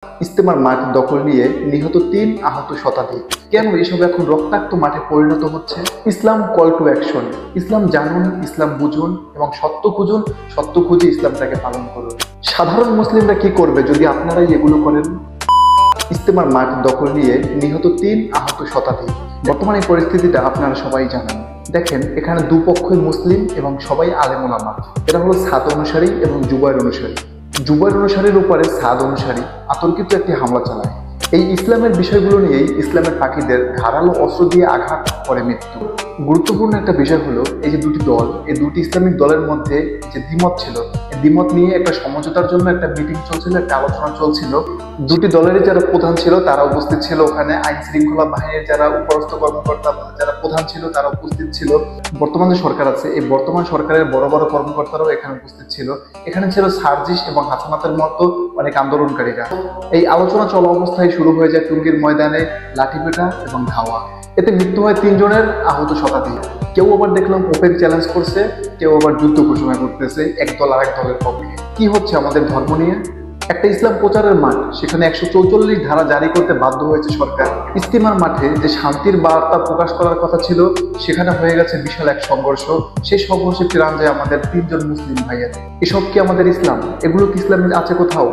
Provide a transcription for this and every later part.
ইজতেমার মাঠ দখল নিয়ে নিহত ৩, আহত শতাধিক। কেন এসব এখন রক্তাক্ত মাঠে পরিণত হচ্ছে? ইসলাম কল টু অ্যাকশন। ইসলাম জানুন, ইসলাম বুঝুন এবং সত্য খুঁজুন, সত্য খুঁজে ইসলামটাকে পালন করুন। সাধারণ মুসলিমরা কি করবে যদি আপনারাই এগুলো করেন? ইজতেমার মাঠ দখল নিয়ে নিহত ৩, আহত শতাধিক। বর্তমানে এই পরিস্থিতিটা আপনারা সবাই জানেন। দেখেন, এখানে দুপক্ষই মুসলিম এবং সবাই আলেম ওলামা। এরা হলো সাদ অনুসারী এবং জুবায়ের অনুসারী। জুবায়ের অনুসারীর উপরে সাদ অনুসারী আতঙ্কিত একটি হামলা চালায়। এই ইসলামের বিষয়গুলো নিয়েই ইসলামের পাখিদের ধারালো অস্ত্র দিয়ে আঘাত করে মৃত্যু। গুরুত্বপূর্ণ একটা বিষয় হলো এই যে দুটি দল, এই দুটি ইসলামিক দলের মধ্যে যে দ্বিমত ছিল, এই দ্বিমত নিয়ে একটা সমঝোতার জন্য একটা মিটিং চলছিল, একটা আলোচনা চলছিল। দুটি দলেরই যারা প্রধান ছিল তারা উপস্থিত ছিল ওখানে। আইন শৃঙ্খলা বাহিনীর যারা উপরস্থ কর্মকর্তা, যারা প্রধান ছিল তারা উপস্থিত ছিল। বর্তমান যে সরকার আছে, এই বর্তমান সরকারের বড় বড় কর্মকর্তারাও এখানে উপস্থিত ছিল। এখানে ছিল সার্জিস এবং হাসানাতের মতো অনেক আন্দোলনকারীরা। এই আলোচনা চলা অবস্থায় শুরু হয়ে যায় টুঙ্গির ময়দানে লাঠিপেটা এবং ধাওয়া। এতে মৃত্যু হয় ৩ জনের, আহত শতাধিক। কেউ আবার দেখলাম ওপেন চ্যালেঞ্জ করছে, কেউ আবার যুদ্ধ ঘোষণা করতেছে এক দল আরেক দলের পক্ষে। কি হচ্ছে আমাদের ধর্ম নিয়ে? একটা ইসলাম প্রচারের মাঠ, সেখানে ১৪৪ ধারা জারি করতে বাধ্য হয়েছে সরকার। ইজতেমার মাঠে যে শান্তির বার্তা প্রকাশ করার কথা ছিল, সেখানে হয়ে গেছে বিশাল এক সংঘর্ষ। সেই সংঘর্ষে প্রাণ যায় আমাদের ৩ জন মুসলিম ভাইয়ের। এসব কি আমাদের ইসলাম? এগুলো কি ইসলামের আছে কোথাও?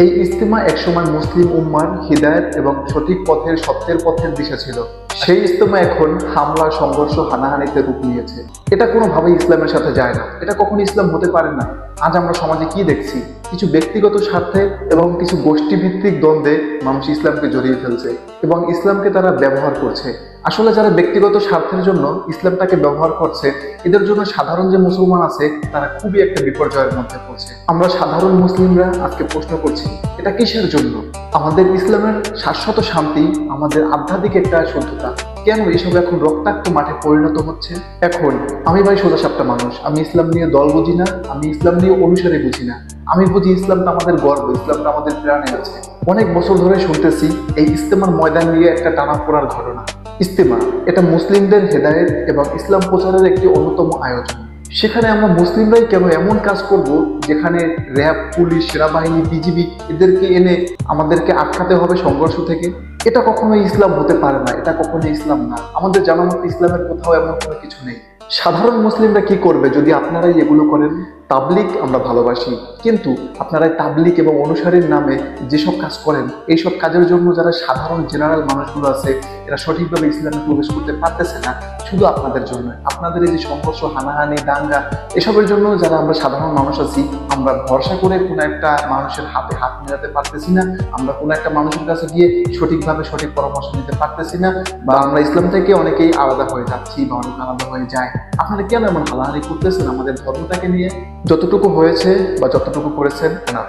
এই ইজতেমা একসময় মুসলিম উম্মার হিদায়াত এবং সঠিক পথের, সত্যের পথের দিশা ছিল। সেই ইজতেমা এখন হামলা, সংঘর্ষ, হানাহানিতে রূপ নিয়েছে। এটা কোনোভাবেই ইসলামের সাথে যায় না। এটা কখনো ইসলাম হতে পারে না। আজ আমরা সমাজে কি দেখছি? কিছু ব্যক্তিগত স্বার্থে এবং কিছু গোষ্ঠীভিত্তিক দ্বন্দ্বে মানুষ ইসলামকে জড়িয়ে ফেলছে এবং ইসলামকে তারা ব্যবহার করছে। আসলে যারা ব্যক্তিগত স্বার্থের জন্য ইসলামটাকে ব্যবহার করছে, এদের জন্য সাধারণ যে মুসলমান আছে তারা খুবই একটা বিপর্যয়ের মধ্যে পড়ছে। আমরা সাধারণ মুসলিমরা আজকে প্রশ্ন করছি, এটা কিসের জন্য? আমাদের ইসলামের শাশ্বত শান্তি, আমাদের আধ্যাত্মিক একটা শুদ্ধতা, কেন এসব এখন রক্তাক্ত মাঠে পরিণত হচ্ছে? এখন আমি ভাই সোজাসাপটা মানুষ, আমি ইসলাম নিয়ে দল বুঝি না, আমি ইসলাম নিয়ে অনুসারে বুঝি না। আমি বুঝি ইসলামটা আমাদের গর্ব, ইসলামটা আমাদের প্রাণে আছে। অনেক বছর ধরে শুনতেছি এই ইজতেমার ময়দান নিয়ে একটা টানাপোড়ার ঘটনা। ইজতেমা এটা মুসলিমদের হেদায়েত এবং ইসলাম প্রচারের একটি অন্যতম আয়োজন। সেখানে আমরা মুসলিমরাই কেন এমন কাজ করব যেখানে র্যাব, পুলিশ, সেনাবাহিনী, বিজিবি এদেরকে এনে আমাদেরকে আটকাতে হবে সংঘর্ষ থেকে? এটা কখনোই ইসলাম হতে পারে না, এটা কখনোই ইসলাম না। আমাদের জানা মতো ইসলামের কোথাও এমন কোনো কিছু নেই। সাধারণ মুসলিমরা কি করবে যদি আপনারাই এগুলো করেন? তাবলিগ আমরা ভালোবাসি, কিন্তু আপনারা তাবলিগ এবং অনুসারীর নামে যেসব কাজ করেন, এইসব কাজের জন্য যারা সাধারণ জেনারেল মানুষগুলো আছে, এরা সঠিকভাবে ইসলামে প্রবেশ করতে পারতেছে না। শুধু আপনাদের জন্য, আপনাদের এই যে সংঘর্ষ, হানাহানি, দাঙ্গা, এসবের জন্য যারা আমরা সাধারণ মানুষ আছি, আমরা ভরসা করে কোনো একটা মানুষের হাতে হাত মেলাতে পারতেছি না, আমরা কোনো একটা মানুষের কাছে গিয়ে সঠিকভাবে সঠিক পরামর্শ নিতে পারতেছি না, বা আমরা ইসলাম থেকে অনেকেই আলাদা হয়ে যাচ্ছি বা অনেক আলাদা হয়ে যায়। আপনারা কেন এমন হালাহালি করতেছেন আমাদের ধর্মটাকে নিয়ে? যতটুকু হয়েছে বা যতটুকু করেছেন না,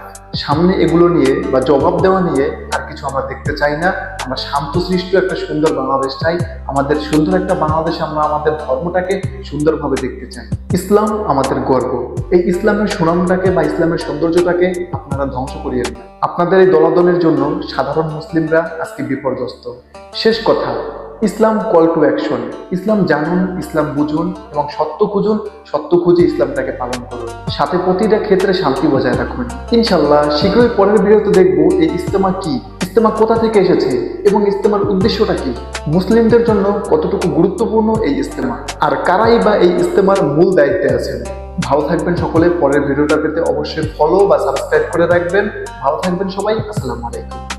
সামনে এগুলো নিয়ে বা জবাব দেওয়া নিয়ে আর কিছু আমরা দেখতে চাই না। আমরা শান্তশিষ্ট একটা সুন্দর বাংলাদেশ চাই। আমাদের সুন্দর একটা বাংলাদেশ, আমরা আমাদের ধর্মটাকে সুন্দরভাবে দেখতে চাই। ইসলাম আমাদের গর্ব। এই ইসলামের সুনামটাকে বা ইসলামের সৌন্দর্যটাকে আপনারা ধ্বংস করিয়েন না। আপনাদের এই দলাদলের জন্য সাধারণ মুসলিমরা আজকে বিপর্যস্ত। শেষ কথা, ইসলাম কল টু অ্যাকশন। ইসলাম জানুন, ইসলাম বুঝুন এবং সত্য খুঁজুন, সত্য খুঁজে ইসলামটাকে পালন করুন। সাথে প্রতিটা ক্ষেত্রে শান্তি বজায় রাখুন। ইনশাল্লাহ শীঘ্রই পরের ভিডিওতে দেখবো এই ইজতেমা কি, ইজতেমা কোথা থেকে এসেছে এবং ইজতেমার উদ্দেশ্যটা কি, মুসলিমদের জন্য কতটুকু গুরুত্বপূর্ণ এই ইজতেমা, আর কারাই বা এই ইজতেমার মূল দায়িত্বে আছেন। ভালো থাকবেন সকলে। পরের ভিডিওটা পেতে অবশ্যই ফলো বা সাবস্ক্রাইব করে রাখবেন। ভালো থাকবেন সবাই। আসসালামু আলাইকুম।